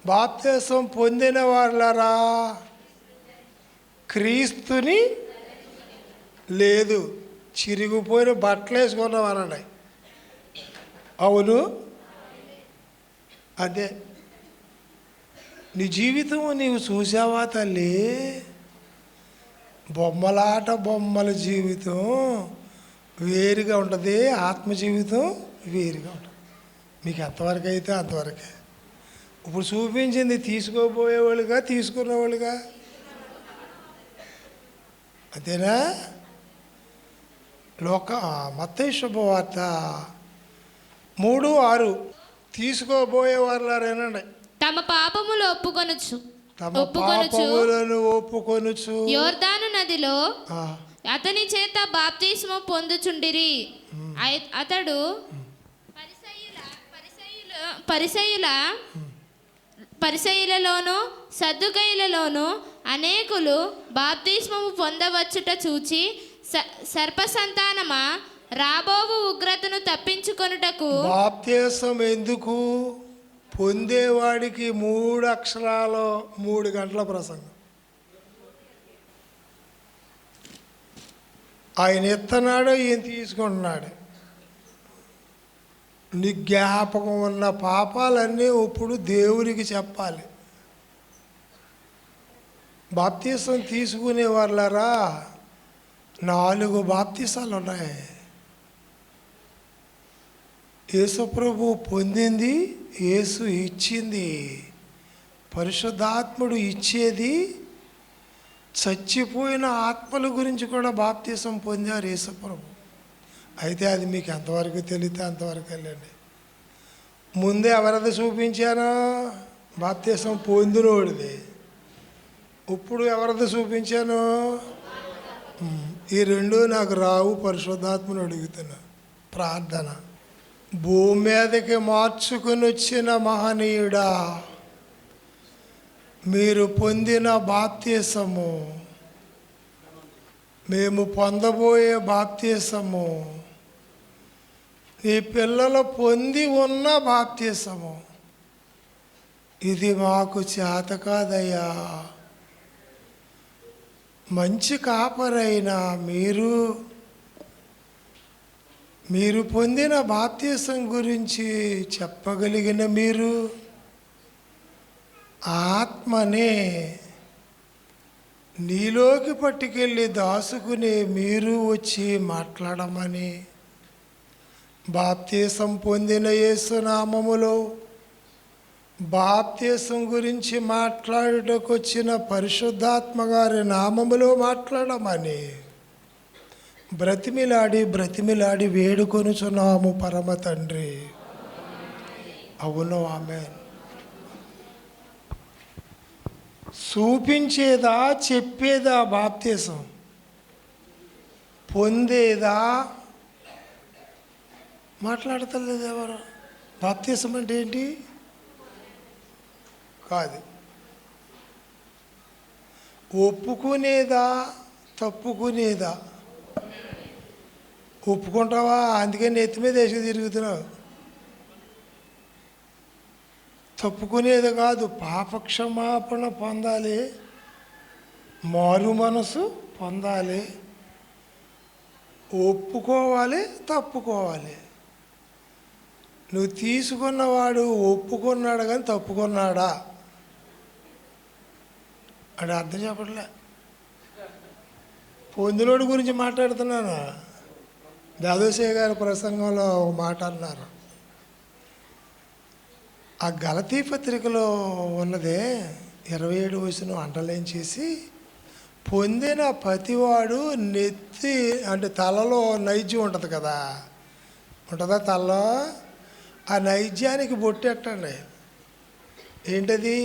బాప్తిసం పొందిన వాళ్ళరా క్రీస్తుని లేదు, చిరిగిపోయిన బట్టలు వేసుకున్నామనండి. అవును, అదే నీ జీవితం నీవు చూసావా తల్లి? బొమ్మలాట బొమ్మల జీవితం వేరుగా ఉంటుంది, ఆత్మ జీవితం వేరుగా ఉంటుంది. మీకు ఎంతవరకు అయితే అంతవరకే. ఇప్పుడు చూపించింది తీసుకోబోయేవాళ్ళుగా తీసుకున్నవాళ్ళుగా, అంతేనా? మత్తయి శుభవార్త 3:6 తీసుకోబోయే వాళ్ళారేనండి. తమ పాపములు ఒప్పుకొనుచు యోర్దాను నదిలో అతని చేత బాప్తిస్మం పొందుచుండిరి. అతడు పరిసయ్యులలోను సద్దుకయ్యులలోను అనేకులు బాప్తిస్మము పొందవచ్చుట చూచి, సర్పసంతానమా, రాబోవు ఉగ్రతను తప్పించుకొనుటకు. బాప్తిసం ఎందుకు? పొందేవాడికి 3 అక్షరాలు 3 గంటల ప్రసంగం. ఆయన ఎత్తనాడు, ఈయన తీసుకుంటున్నాడు. నీ జ్ఞాపకం ఉన్న పాపాలన్నీ ఇప్పుడు దేవునికి చెప్పాలి. బాప్తిసం తీసుకునే వాళ్ళరా 4 బాప్తిసాలు ఉన్నాయి. యేసు ప్రభు పొందింది, యేసు ఇచ్చింది, పరిశుద్ధాత్ముడు ఇచ్చేది, చచ్చిపోయిన ఆత్మల గురించి కూడా బాప్తిసం పొందారు యేసు ప్రభు. అయితే అది మీకు ఎంతవరకు తెలిస్తే అంతవరకు వెళ్ళండి. ముందే ఎవరిది చూపించానో బాప్తిసం పొందినోడిది. ఇప్పుడు ఎవరిది చూపించాను? ఈ 2 నాకు రావు, పరిశుద్ధాత్మను అడుగుతున్నా. ప్రార్థన. భూమి మీదకి మార్చుకుని వచ్చిన మహనీయుడా, మీరు పొందిన బాప్తిసము, మేము పొందబోయే బాప్తిసము, ఈ పిల్లలు పొంది ఉన్న బాప్తిసము, ఇది మాకు చేత కాదయ్యా. మంచి కాపరైనా మీరు పొందిన బాప్తిసం గురించి చెప్పగలిగిన మీరు, ఆత్మనే నీలోకి పట్టుకెళ్ళి దాసుకుని మీరు వచ్చి మాట్లాడమని, బాప్తిసం పొందిన యేసు నామములో బాప్తిసం గురించి మాట్లాడుటకు వచ్చిన పరిశుద్ధాత్మ గారి నామములో మాట్లాడమని బ్రతిమిలాడి వేడుకొనుచున్నాము పరమ తండ్రి. అవును, ఆమేన్. చూపించేదా, చెప్పేదా బాప్తిసం? పొందేదా? మాట్లాడతలేదు ఎవరు. బాప్తిసం అంటే ఏంటి? కాదు. ఒప్పుకునేదా, తప్పుకునేదా? ఒప్పుకుంటావా? అందుకని నెత్తి మీద వేసి తిరుగుతున్నావు. తప్పుకునేది కాదు. పాపక్షమాపణ పొందాలి, మారు మనసు పొందాలి, ఒప్పుకోవాలి, తప్పుకోవాలి. నువ్వు తీసుకున్నవాడు ఒప్పుకున్నాడు కానీ తప్పుకున్నాడా అని అర్థం చెప్పట్లే. పొందినోడి గురించి మాట్లాడుతున్నాను. దాదోసే గారి ప్రసంగంలో ఒక మాట అన్నారు. ఆ గలతీ పత్రికలో ఉన్నదే 27 వచనం అండర్లైన్ చేసి, పొందిన ప్రతివాడు నెత్తి అంటే తలలో నైజ్యం ఉంటుంది కదా, ఉంటుందా తలలో? ఆ నైజ్యానికి బొట్టెట్టండి. ఏంటది?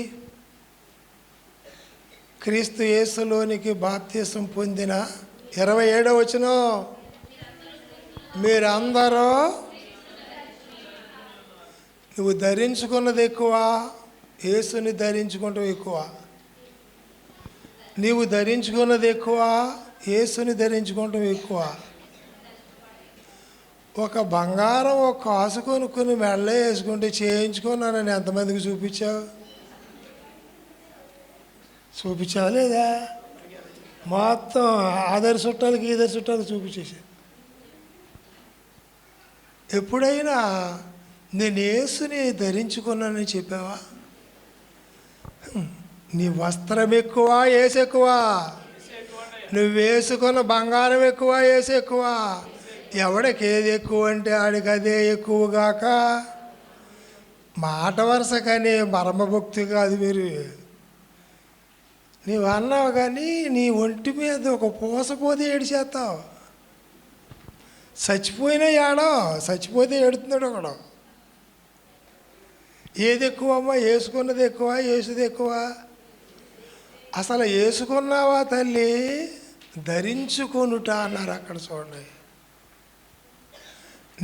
క్రీస్తు యేసులోనికి బాప్తిసం పొందిన 27వ వచనం, మీరందరూ, నువ్వు ధరించుకున్నది ఎక్కువ, యేసుని ధరించుకుంటాం ఎక్కువ. నీవు ధరించుకున్నది ఎక్కువ, యేసుని ధరించుకుంటాం ఎక్కువ. ఒక బంగారం ఒక కాసు కొనుక్కొని మెడలో వేసుకుంటే చేయించుకున్నానని ఎంతమందికి చూపించావు? చూపించావా లేదా? మొత్తం ఆదరి చుట్టాలకి ఈదరి చుట్టాలకి చూపించేసా. ఎప్పుడైనా నేను యేసుని ధరించుకున్నానని చెప్పావా? నీ వస్త్రం ఎక్కువ, యేసు ఎక్కువ. నువ్వు వేసుకున్న బంగారం ఎక్కువ, యేసు ఎక్కువ. ఎవడికి ఏది ఎక్కువ అంటే ఆడికి అదే ఎక్కువగాక. మాట వరుస కానీ మర్మభక్తి కాదు. మీరు నీవు అన్నావు కానీ నీ ఒంటి మీద ఒక పూసపోతే ఏడిచేస్తావు. చచ్చిపోయినా ఏడో, చచ్చిపోతే ఏడుతున్నాడు ఒకడు. ఏది ఎక్కువ అమ్మా? వేసుకున్నది ఎక్కువ, యేసుది ఎక్కువ? అసలు వేసుకున్నావా తల్లి? ధరించుకొనుట అన్నారు అక్కడ, చూడండి.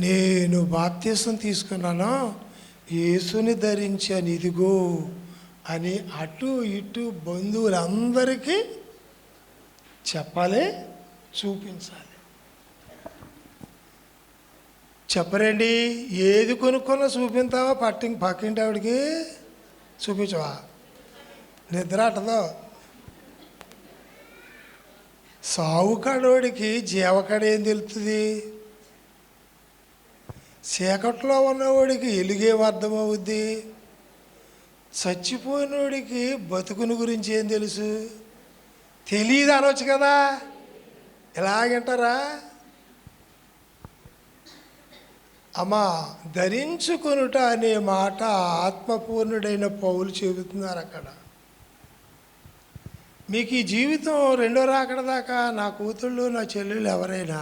నేను బాప్తీసం తీసుకున్నాను, యేసుని ధరించాను, ఇదిగో అని అటు ఇటు బంధువులందరికీ చెప్పాలి, చూపించాలి. చెప్పరండి. ఏది కొనుక్కున్నా చూపించావా? పక్కింటి ఆవిడికి చూపించవా? నిద్ర అట్టదో. సావుకాడోడికి జీవకాడ ఏం తెలుస్తుంది? చీకట్లో ఉన్నవాడికి ఎలుగే అర్థమవుద్ది. చచ్చిపోయినోడికి బతుకుని గురించి ఏం తెలుసు? తెలియదు అనొచ్చు కదా. ఎలాగంటారా? అమ్మా, ధరించుకొనుట అనే మాట ఆత్మపూర్ణుడైన పౌలు చెబుతున్నారు అక్కడ. మీకు ఈ జీవితం రెండో రాకడ దాకా నా కూతుళ్ళు, నా చెల్లెళ్ళు ఎవరైనా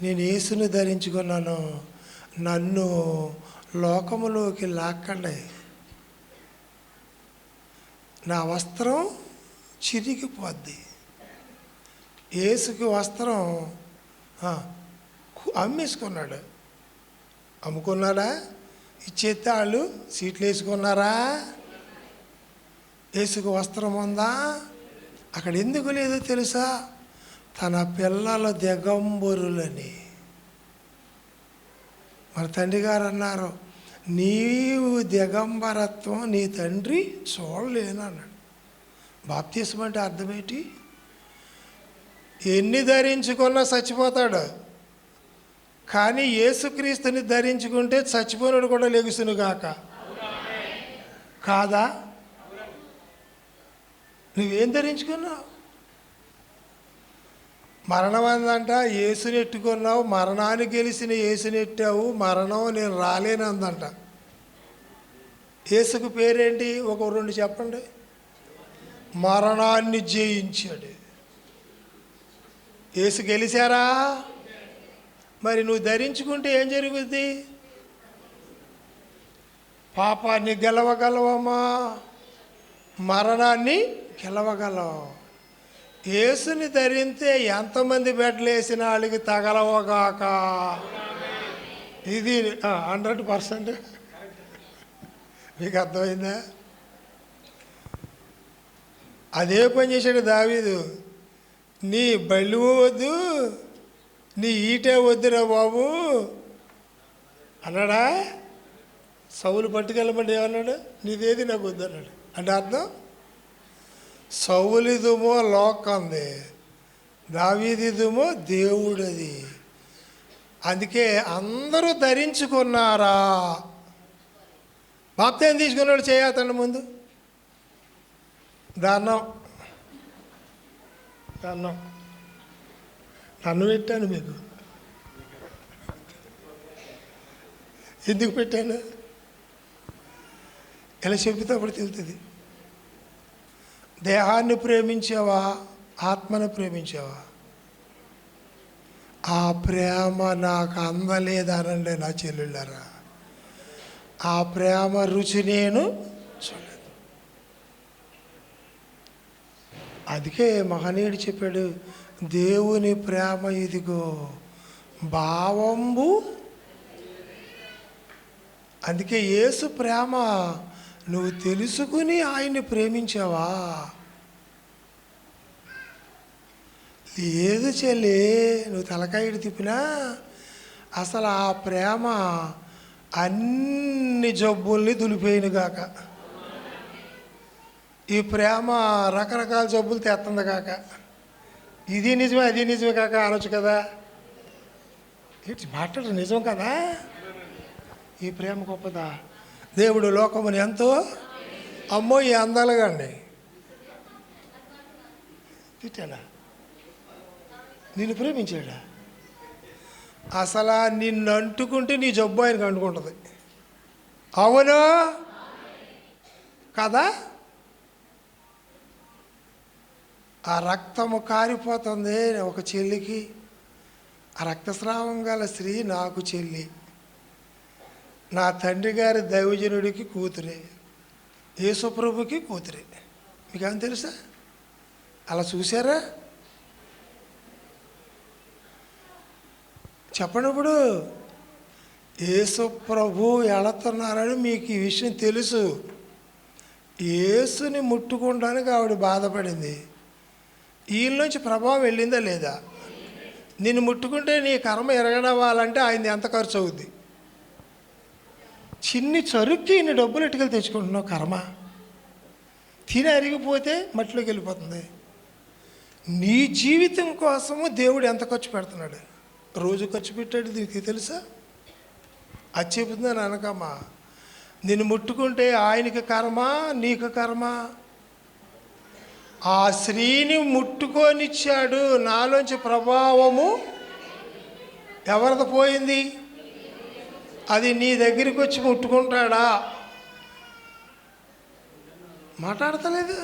నేను యేసుని ధరించుకున్నాను, నన్ను లోకములోకి లాక్కండి, నా వస్త్రం చిరిగిపోద్ది. యేసుకి వస్త్రం అమ్మేసుకున్నాడు. అమ్ముకున్నాడా? ఇచ్చేస్తే వాళ్ళు సీట్లు వేసుకున్నారా? యేసుకు వస్త్రం ఉందా? అక్కడ ఎందుకు లేదో తెలుసా? తన పిల్లల దిగంబరులని. మన తండ్రి గారు అన్నారు, నీవు దిగంబరత్వం నీ తండ్రి చూడలేను అన్నాడు. బాప్తీసం అంటే అర్థం ఏంటి? ఎన్ని ధరించుకున్నా చచ్చిపోతాడు, కానీ యేసుక్రీస్తుని ధరించుకుంటే చచ్చిపోయినాడు కూడా లెగుసును గాక. కాదా? నువ్వేం ధరించుకున్నావు? మరణం అందంట, యేసుని ఎట్టుకున్నావు, మరణాన్ని గెలిచిన యేసుని ఎట్టావు, మరణం నేను రాలేనందంట. యేసుకు పేరేంటి? ఒక రెండు చెప్పండి. మరణాన్ని జయించాడు. యేసు గెలిచారా? మరి నువ్వు ధరించుకుంటే ఏం జరుగుద్ది? పాపాన్ని గెలవగలవమ్మా, మరణాన్ని గెలవగలవు. యేసుని ధరిస్తే ఎంతమంది బెడ్లు వేసిన వాళ్ళకి తగలవగాక. ఇది 100%. మీకు అర్థమైందా? అదే పని చేశాడు దావీదు. నీ బళ్ళు వద్దు, నీ ఈటే వద్దురా బాబు అన్నాడా? సౌలు పట్టుకెళ్ళమంటే ఏమన్నాడు? నీదేది నాకు వద్దు అన్నాడు. అంటే అర్థం, సౌలిదుమో లోకంది, దావీదిదుమో దేవుడది. అందుకే అందరూ ధరించుకున్నారా? బాప్తీసం తీసుకున్నాడు చేయతండి ముందు. దాన్నం నన్ను పెట్టాను మీకు. ఎందుకు పెట్టాను? ఎలా చెబుతే అప్పుడు తెలుస్తుంది. దేహాన్ని ప్రేమించావా, ఆత్మను ప్రేమించావా? ఆ ప్రేమ నాకు అందలేదనండి నా చెల్లెళ్ళారా. ఆ ప్రేమ రుచి నేను చూడలేదు. అందుకే మహనీయుడు చెప్పాడు, దేవుని ప్రేమ ఇదిగో భావంబు. అందుకే యేసు ప్రేమ నువ్వు తెలుసుకుని ఆయన్ని ప్రేమించావా? లేదు చెల్లి, నువ్వు తలకాయడు తిప్పినా అసలు ఆ ప్రేమ అన్ని జబ్బుల్ని దులిపోయినగాక. ఈ ప్రేమ రకరకాల జబ్బులు తెస్తుంది కాక, ఇది నిజమే అది నిజమే కాక అనొచ్చు కదా. ఇట్స్ మాట్లాడు నిజం కదా. ఈ ప్రేమ గొప్పదా. దేవుడు లోకముని ఎంతో, అమ్మో ఈ అందాలుగా అండి తిట్టాడా, నిన్ను ప్రేమించాడా. అసలు నిన్ను అంటుకుంటే నీ జబ్బు ఆయనకు అంటుకుంటుంది. అవును కదా. ఆ రక్తము కారిపోతుంది ఒక చెల్లికి. ఆ రక్తస్రావం గల స్త్రీ నాకు చెల్లి, నా తండ్రి గారి దైవజనుడికి కూతురే, యేసుప్రభుకి కూతురే. మీకేం తెలుసా? అలా చూసారా? చెప్పండి. ఇప్పుడు యేసుప్రభు వెళుతున్నారని మీకు ఈ విషయం తెలుసు. యేసుని ముట్టుకోవడానికి ఆవిడ బాధపడింది. వీళ్ళ ప్రభావం వెళ్ళిందా లేదా? నిన్ను ముట్టుకుంటే నీ కర్మ ఎరగడవ్వాలంటే ఆయన ఎంత ఖర్చు అవుద్ది? చిన్ని చరుక్కి ఇన్ని డబ్బులు ఎట్టుకెళ్ళి తెచ్చుకుంటున్నావు. కర్మ తిని అరిగిపోతే మట్టిలోకి వెళ్ళిపోతుంది. నీ జీవితం కోసము దేవుడు ఎంత ఖర్చు పెడుతున్నాడు? రోజు ఖర్చు పెట్టాడు. నీకు తెలుసా? అది చెబుతుందని అనకమ్మా. నిన్ను ముట్టుకుంటే ఆయనకి కర్మ, నీకు కర్మ. ఆ స్త్రీని ముట్టుకొనిచ్చాడు. నాలోంచి ప్రభావము ఎవరిది పోయింది? అది నీ దగ్గరికి వచ్చి ముట్టుకుంటాడా? మాట్లాడతలేదు.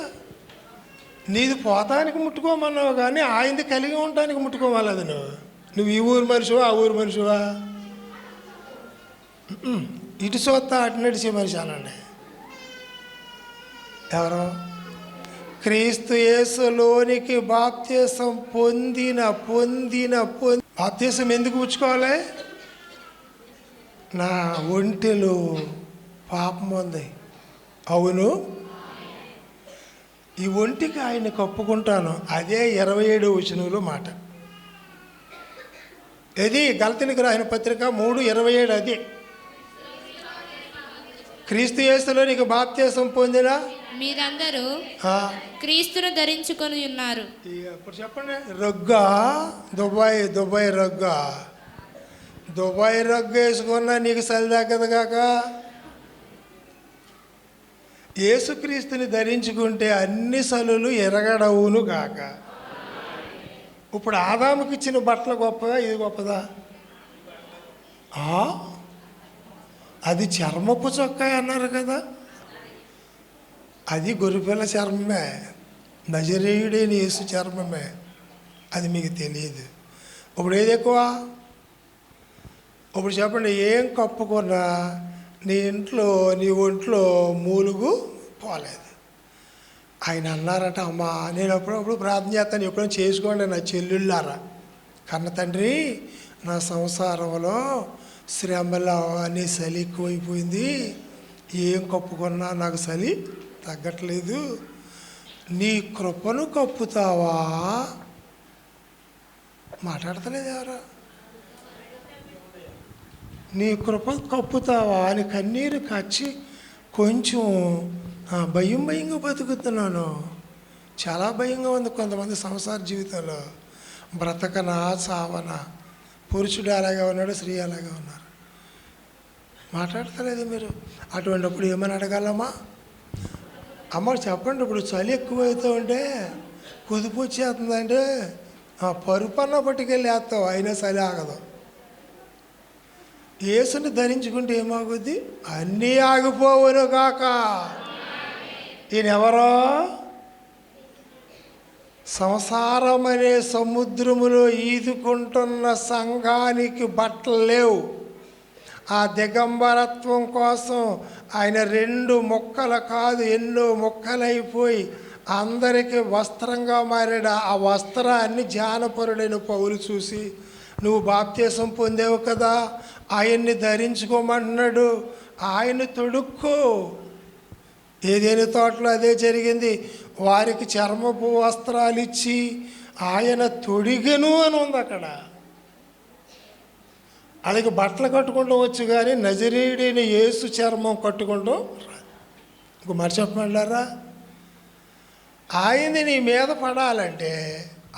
నీది పోతానికి ముట్టుకోమన్నావు కానీ ఆయనది కలిగి ఉండటానికి ముట్టుకోవాలి. అది నువ్వు ఈ ఊరు మనిషివా ఆ ఊరు మనిషివా? ఇటు చూస్తా అటు నడిచే మనిషి అనండి. ఎవరు? క్రీస్తు యేసులోనికి బాప్తీసం పొందిన బాప్తీసం ఎందుకు పుచ్చుకోవాలి? నా ఒంటిలో పాపం ఉంది. అవును, ఈ ఒంటికి ఆయన కప్పుకుంటాను. అదే 27వ వచనంలో మాట. ఇది గలతీయులకు రాసిన పత్రిక 3:27. అది క్రీస్తు యేసులో నీకు బాప్తీసం పొందిన మీరందరూ క్రీస్తును ధరించుకొని ఉన్నారు. ఇప్పుడు చెప్పండి. రొగ్గా దుబాయ్ రొగ్గా దుబాయ్ రొగ్గు వేసుకున్నా నీకు చలి తగ్గదు కాక, యేసుక్రీస్తుని ధరించుకుంటే అన్ని చలులు ఎరగడవును కాక. ఇప్పుడు ఆదాముకి ఇచ్చిన బట్టలు గొప్పదా ఇది గొప్పదా? అది చర్మపు చొక్కాయి అన్నారు కదా. అది గొర్రెపిల్ల చర్మమే, నజరేయుడైన యేసు చర్మమే. అది మీకు తెలియదు. ఇప్పుడు ఏది ఎక్కువ? ఇప్పుడు చెప్పండి. ఏం కప్పుకున్నా నీ ఒంట్లో మూలుగు పోలేదు. ఆయన అన్నారట, అమ్మా నేను అప్పుడప్పుడు ప్రార్థన చేస్తాను, ఎప్పుడైనా చేసుకోండి నా చెల్లుళ్ళారా. కన్న తండ్రి, నా సంసారంలో శ్రమలో అనే చలి ఎక్కువైపోయింది. ఏం కప్పుకున్నా నాకు చలి తగ్గట్లేదు. నీ కృపను కప్పుతావా? మాట్లాడతలేదు ఎవరు? నీ కృప కప్పుతావా అని కన్నీరు కచ్చి కొంచెం భయంగా బతుకుతున్నాను. చాలా భయంగా ఉంది కొంతమంది సంసార జీవితంలో. బ్రతకనా చావనా? పురుషుడు అలాగే ఉన్నాడు, స్త్రీ అలాగే ఉన్నారు. మాట్లాడతలేదు మీరు. అటువంటిప్పుడు ఏమని అడగాలమ్మా? అమ్మ చెప్పండి. ఇప్పుడు చలి ఎక్కువైతే ఉంటే కుదుపు వచ్చేస్తుందంటే పరుపన్న పట్టుకెళ్ళి వేస్తావు, అయినా చలి ఆగదు. యేసుని ధరించుకుంటే ఏమాగుద్ది? అన్నీ ఆగిపోవును కాక. ఈయనెవరో? సంసారం అనే సముద్రములో ఈదుకుంటున్న సంఘానికి బట్టలు లేవు. ఆ దిగంబరత్వం కోసం ఆయన 2 ముక్కలు కాదు ఎన్నో ముక్కలైపోయి అందరికీ వస్త్రంగా మారాడు. ఆ వస్త్రాన్ని జ్ఞానపరుడైన పౌలు చూసి, నువ్వు బాప్తీసం పొందేవు కదా, ఆయన్ని ధరించుకోమంటున్నాడు, ఆయన్ని తొడుక్కో. ఏదేని తోటలో అదే జరిగింది. వారికి చర్మపు వస్త్రాలు ఇచ్చి ఆయన తొడిగను అని ఉంది అక్కడ. అలాగే బట్టలు కట్టుకుంటూ వచ్చు కానీ నజరేయుడైన యేసు చర్మం కట్టుకుంటూ ఇంకో మరి చెప్పమంటారా? ఆయనది నీ మీద పడాలంటే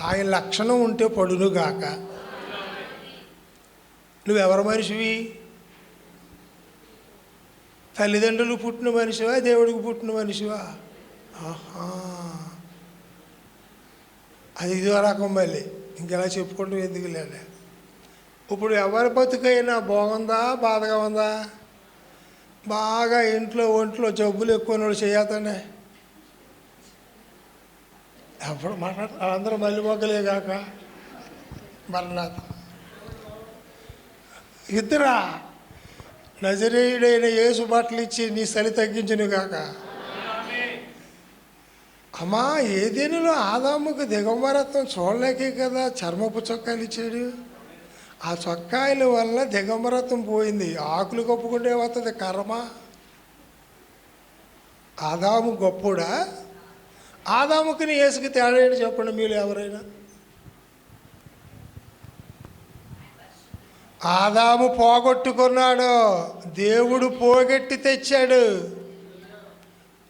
ఆయన లక్షణం ఉంటే పడునుగాక. నువ్వెవరి మనిషివి? తల్లిదండ్రులు పుట్టిన మనిషివా, దేవుడికి పుట్టిన మనిషివా? ఆహా, అది ఇదో రకం. మళ్ళీ ఇంకెలా చెప్పుకుంటూ ఎందుకు లేలే. ఇప్పుడు ఎవరి బతుకైనా బాగుందా, బాధగా ఉందా? బాగా ఒంట్లో జబ్బులు ఎక్కువ వాళ్ళు చేయతానే అప్పుడు అందరూ మళ్ళీ మొగ్గలే కాక మరణాత ఇద్దరా నజరేయుడైన యేసు బట్టలు ఇచ్చి నీ చలి తగ్గించును కాక. అమ్మా, ఏదేనులో ఆదాముకు దిగంబరత్వం చూడలేకే కదా చర్మపు చొక్కాలు ఇచ్చాడు. ఆ చొక్కాయల వల్ల దిగంబరత్వం పోయింది. ఆకులు కప్పుకుంటే వస్తుంది కర్మ. ఆదాము గొప్పుడా? ఆదాముకి యేసుకి తేడా ఏంటి చెప్పండి మీరు ఎవరైనా? ఆదాము పోగొట్టుకున్నాడు, దేవుడు పోగొట్టి తెచ్చాడు.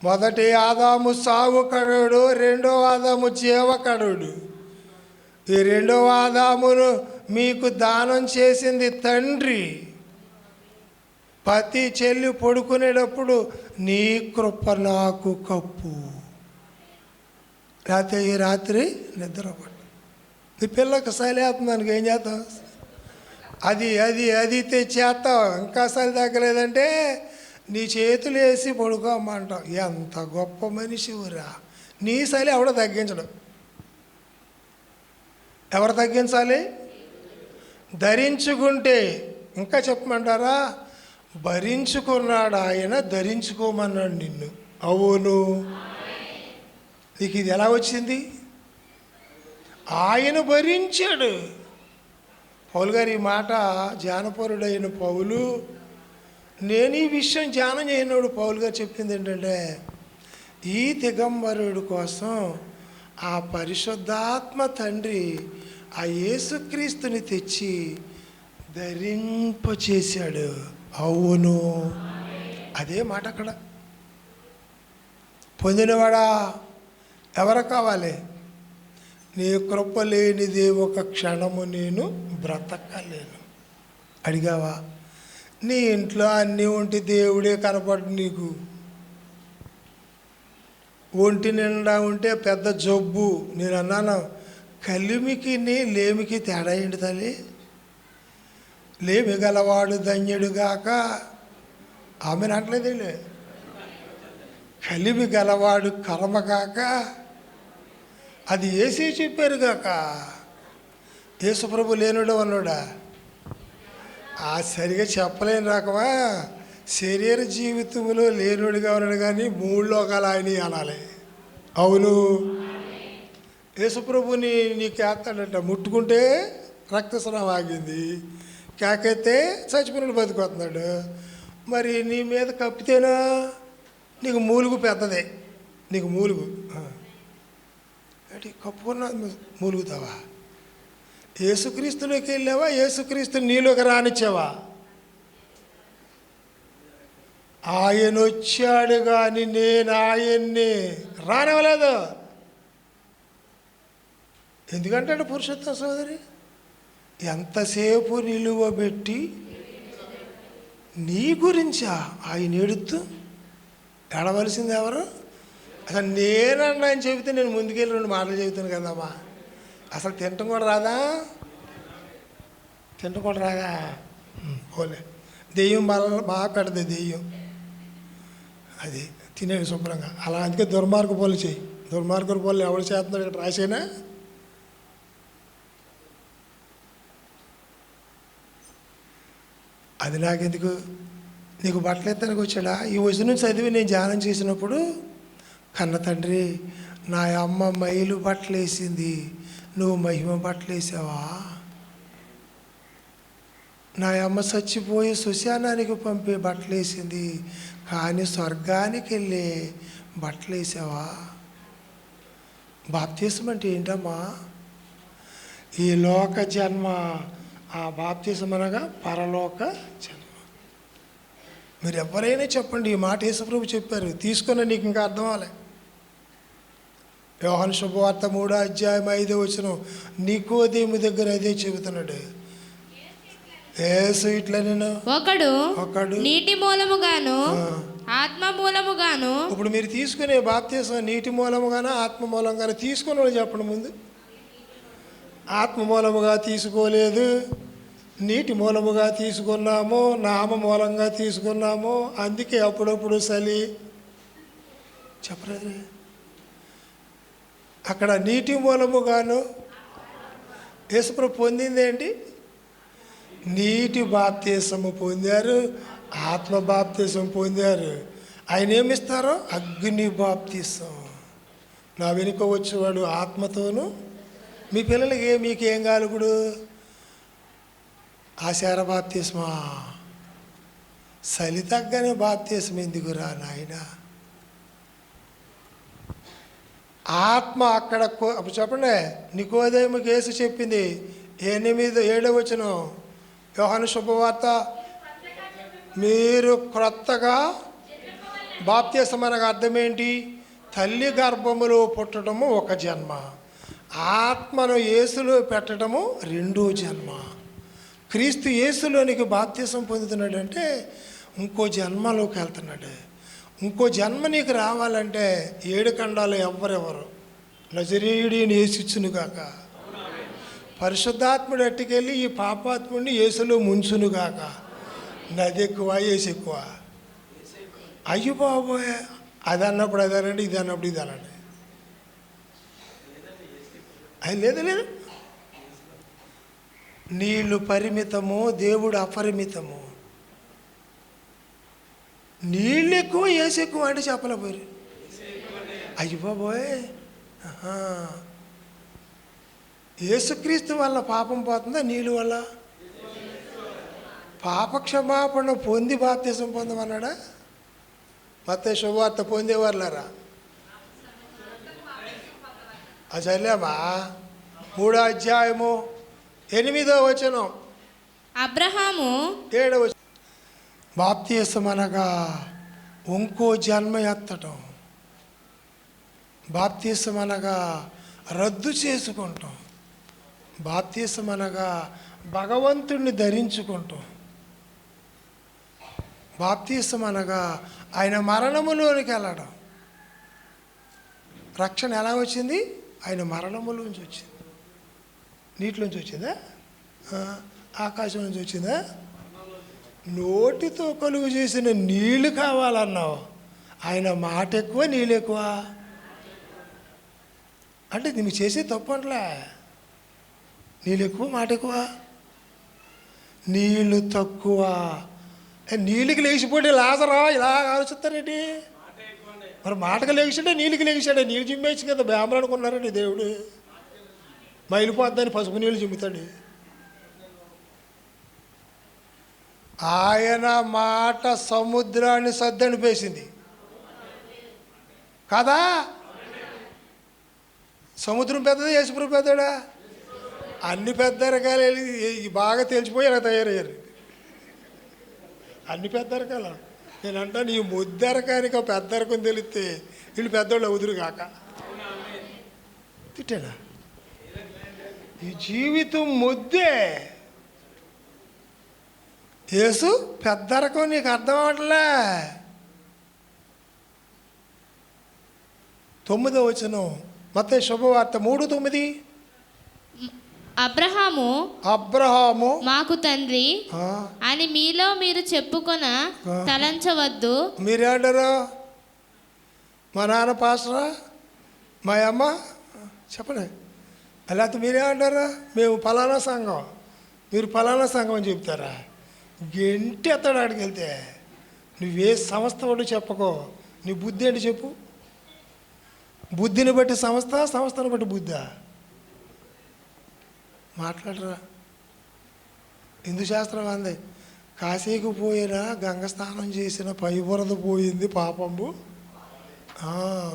మొదటి ఆదాము సావుకరుడు, రెండో ఆదాము జీవకరుడు. ఈ రెండవ ఆదామును మీకు దానం చేసింది తండ్రి. పతి చెల్లి పడుకునేటప్పుడు నీ కృప నాకు కప్పు, లేకపోతే ఈ రాత్రి నిద్రపడు. నీ పిల్లకి సలేస్తున్నానికి ఏం చేస్తావు? అది అది అది తెచ్చేస్తావు. ఇంకా సలి తగ్గలేదంటే నీ చేతులు వేసి పడుకోమంటావు. ఎంత గొప్ప మనిషివురా! నీ సలి ఎవడో తగ్గించడం. ఎవరు తగ్గించాలి? ధరించుకుంటే. ఇంకా చెప్పమంటారా? భరించుకున్నాడు ఆయన, ధరించుకోమన్నాడు నిన్ను. అవును. నీకు ఇది ఎలా వచ్చింది? ఆయన భరించాడు. పౌలు గారు ఈ మాట, ధ్యానపరుడైన పౌలు, నేను ఈ విషయం ధ్యానం చేయనోడు పౌలు గారు చెప్పింది ఏంటంటే, ఈ దిగంబరుడు కోసం ఆ పరిశుద్ధాత్మ తండ్రి ఆ యేసుక్రీస్తుని తెచ్చి ధరింపచేశాడు. అవును, అదే మాట అక్కడ. పొందినవాడా ఎవరు కావాలి? నీ కృప లేనిదే ఒక క్షణము నేను బ్రతకలేను. అడిగావా? నీ ఇంట్లో అన్నీ ఉంటే దేవుడే కనపడు నీకు. ఒంటి నిండా ఉంటే పెద్ద జబ్బు. నేను అన్నాను, కలిమికి లేమికి తేడా ఏంటి తల్లి? లేమి గలవాడు ధన్యుడుగాక. ఆమె అనట్లేదండి. కలిమి గలవాడు కర్మగాక. అది ఏసీ చెప్పారు గాక. యేసుప్రభు లేనుడు అన్నాడా? ఆ సరిగా చెప్పలేని రకమా. శరీర జీవితంలో లేనుడిగా ఉన్నాడు కానీ మూడు లోకాలు ఆయన అనాలి. అవును. యేసుప్రభుని నీకు ఏస్తాడట. ముట్టుకుంటే రక్తస్రావం ఆగింది, కేకైతే చచ్చిపోయినట్టు బతికొస్తున్నాడు. మరి నీ మీద కప్పితేనా నీకు మూలుగు పెద్దదే. నీకు మూలుగు అంటే కప్పుకున్న మూలుగుతావా? యేసుక్రీస్తులోకి వెళ్ళావా? యేసుక్రీస్తు నీలోకి రానిచ్చావా? ఆయన వచ్చాడు కానీ నేను ఆయన్ని రానివ్వలేదు. ఎందుకంటే పురుషోత్తమ సోదరి ఎంతసేపు నిలువబెట్టి నీ గురించా ఆయన ఎడుతూ ఎడవలసింది ఎవరు? అసలు నేనన్నా అని చెబితే నేను ముందుకెళ్ళి రెండు మాటలు చెబుతాను కదమ్మా. అసలు తినటం కూడా రాదా? తినటం కూడా రాదా? పోలే. దెయ్యం బాగా పెడది దెయ్యం. అది తినేది శుభ్రంగా. అలా అందుకే దుర్మార్గ పోలు చేయి. దుర్మార్గ పోలు ఎవరు చేస్తున్నాడు ఇక్కడ రాసేనా? అది నాకెందుకు? నీకు బట్టలు ఎత్తానికి వచ్చాడా? ఈ వచనం చదివి నేను ధ్యానం చేసినప్పుడు, కన్న తండ్రి, నా అమ్మ మైలు బట్టలు వేసింది, నువ్వు మహిమ బట్టలు వేసావా? నా అమ్మ చచ్చిపోయి శ్మశానానికి పంపే బట్టలు వేసింది, కానీ స్వర్గానికి వెళ్ళే బట్టలు వేసావా? బాప్తిసం అంటే ఏంటమ్మా? ఈ లోక జన్మ. ఆ బాప్తిసం అనగా పరలోక జన్మ. మీరు ఎవరైనా చెప్పండి, ఈ మాట యేసుప్రభు చెప్పారు, తీసుకున్న నీకు ఇంకా అర్థం అవ్వాలి. యోహాను శుభవార్త 3:5 నికోదేము దగ్గర అదే చెబుతున్నాడు. యేసు ఇట్లా నేను ఒకడు నీటి మూలముగాను ఆత్మ మూలముగాను. ఇప్పుడు మీరు తీసుకునే బాప్తీసం నీటి మూలముగాను ఆత్మ మూలంగాను తీసుకున్న వాళ్ళు చెప్పండి ముందు. ఆత్మ మూలముగా తీసుకోలేదు, నీటి మూలముగా తీసుకున్నాము, నామ మూలంగా తీసుకున్నాము. అందుకే అప్పుడప్పుడు చలి చెప్పలేదు. అక్కడ నీటి మూలముగాను యేసుప్రభు పొందింది ఏంటి? నీటి బాప్తీసము పొందారు, ఆత్మ బాప్తీసం పొందారు. ఆయన ఏమిస్తారో అగ్ని బాప్తీసం. నా వెనుక వచ్చేవాడు ఆత్మతోను. మీ పిల్లలకి మీకేం కాలుగుడు? ఆశార బాప్తీసమా? చలి తగ్గని బాప్తీసం ఎందుకురా నాయన? ఆత్మ అక్కడ అప్పుడు చెప్పండి. నికోదేముకి యేసు చెప్పింది 7 యోహాను శుభవార్త, మీరు క్రొత్తగా బాప్తీసం అనగా అర్థం ఏంటి? తల్లి గర్భములో పుట్టడము ఒక జన్మ, ఆత్మను యేసులో పెట్టడము 2వ జన్మ. క్రీస్తు యేసులోనికి బాప్తీసం పొందుతున్నాడంటే ఇంకో జన్మలోకి వెళ్తున్నాడు. ఇంకో జన్మ నీకు రావాలంటే 7 ఖండాలు ఎవరెవరు నజరేయుడిని యేసిచ్చును గాక, పరిశుద్ధాత్ముడు ఎట్టుకెళ్ళి ఈ పాపాత్ముడిని యేసులో ముంచును గాక. నది ఎక్కువ, యేసు ఎక్కువ. అయ్యో బాబోయ్, అది అన్నప్పుడు అదేనండి, ఇది అన్నప్పుడు ఇది అనండి. అది లేదు. నీళ్ళు పరిమితము, దేవుడు అపరిమితము. నీళ్ళు ఎక్కువ, యేసు ఎక్కువ అంటే చెప్పలేపోయారు. అయ్యో బాబోయ్, యేసుక్రీస్తు వల్ల పాపం పోతుందా? నీళ్ళు వల్ల పాపక్షమాపణ పొంది బాప్తీసం పొందమన్నాడా? మత్తయి శుభవార్త పొందేవారులారా అది చదివామా? 3:8 అబ్రహాము 7 బాప్తీసం అనగా ఇంకో జన్మ ఎత్తటం. బాప్తీసం అనగా రద్దు చేసుకుంటాం. బాప్తీసం అనగా భగవంతుణ్ణి ధరించుకుంటాం. బాప్తీసం అనగా ఆయన మరణములోనికి వెళ్ళడం. రక్షణ ఎలా వచ్చింది? ఆయన మరణములోంచి వచ్చింది. నీటిలోంచి వచ్చిందా? ఆకాశం నుంచి వచ్చిందా? నోటితో కలుగు చేసిన నీళ్ళు కావాలన్నావు. ఆయన మాట ఎక్కువ, నీళ్ళు ఎక్కువ అంటే నువ్వు చేసే తప్పు అంటలే. నీళ్ళు ఎక్కువ, మాట ఎక్కువ. నీళ్ళు తక్కువ. నీళ్ళకి లేచిపోతే లాజరా ఇలా ఆలోచిస్తారేంటి? మరి మాటకు లేచాడే, నీళ్ళకి లేచాడే. నీళ్ళు జిమ్మేసి కదా బేమలు అనుకున్నారండి. దేవుడు మైలిపోద్దని పసుపు నీళ్ళు జిమ్ముతాడు. ఆయన మాట సముద్రాన్ని సద్దనిపేసింది కదా. సముద్రం పెద్దదా, యేసుప్రభు పెద్దడా? అన్ని పెద్ద రకాలు బాగా తెలిసిపోయి ఇలా తయారయ్యారు. అన్ని పెద్ద రకాలు. నేనంటా నీ ముద్దరకానికి పెద్ద రకం తెలిస్తే వీళ్ళు పెద్దోళ్ళు అవుదురు కాక. తిట్టాడా? ఈ జీవితం ముద్దే. యేసు పెద్ద రకం నీకు అర్థం అవట్లే. 9 మత్తయి శుభవార్త 3:9 అబ్రహాము మాకు తండ్రి అని మీలో మీరు చెప్పుకొన తలంచవద్దు. మీరేంటారు? మా నాన్న పాస్టరా, మా అమ్మ చెప్పండి. అలాగే మీరేమంటారా? మేము ఫలానా సంఘం, మీరు ఫలానా సంఘం అని చెప్తారా? గెంటి ఎత్తాడు అక్కడికి వెళ్తే. నువ్వే సంస్థ వాడు చెప్పకో. నీ బుద్ధి ఏంటి చెప్పు? బుద్ధిని బట్టి సంస్థ, సంస్థను బట్టి బుద్ధా? మాట్లాడరా. హిందూ శాస్త్రం అంది, కాశీకి పోయినా గంగ స్నానం చేసిన పై బురద పోయింది పాపంబు.